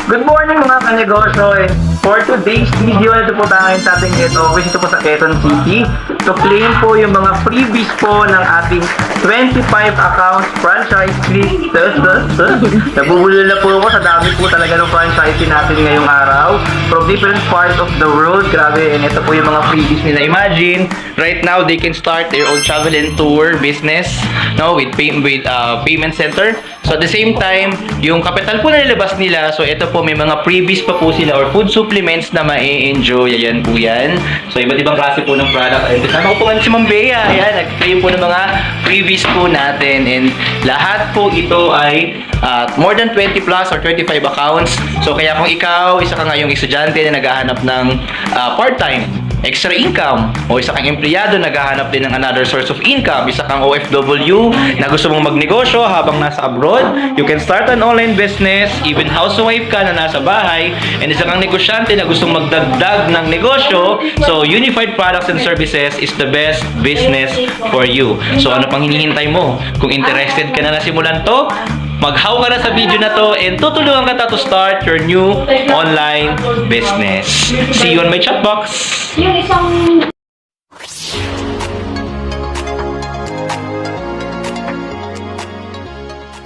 Good morning mga kanegosyo. For today's video, ito po tayo sa ating head office. Ito po sa Quezon City. To claim po yung mga freebies po ng ating 25 accounts franchise list. Nabubulol na po ako sa dami po talaga ng franchise natin ngayong araw. From different parts of the world. Grabe. And ito po yung mga freebies nila. Imagine, right now they can start their own travel and tour business with payment center. So at the same time, yung capital po na nilabas nila, so ito po may mga freebies pa po sila or food supplements na ma-enjoy. Ayan po yan. So iba't ibang klase po ng product. Ayun, kasama ko po si Ma'am Bea. Ayan, nag-claim po ng mga freebies po natin. And lahat po ito ay more than 20 plus or 25 accounts. So kaya kung ikaw, isa ka ngayong estudyante na naghahanap ng part-time, extra income, o isa kang empleyado naghahanap din ng another source of income, isa kang OFW na gusto mong magnegosyo habang nasa abroad, you can start an online business, even housewife ka na nasa bahay, and isa kang negosyante na gustong magdagdag ng negosyo, so Unified Products and Services is the best business for you. So ano pang hinihintay mo? Kung interested ka na simulan to, mag-how ka na sa video na to and tutulungan ka to start your new online business. See you on my chat box. Yung isang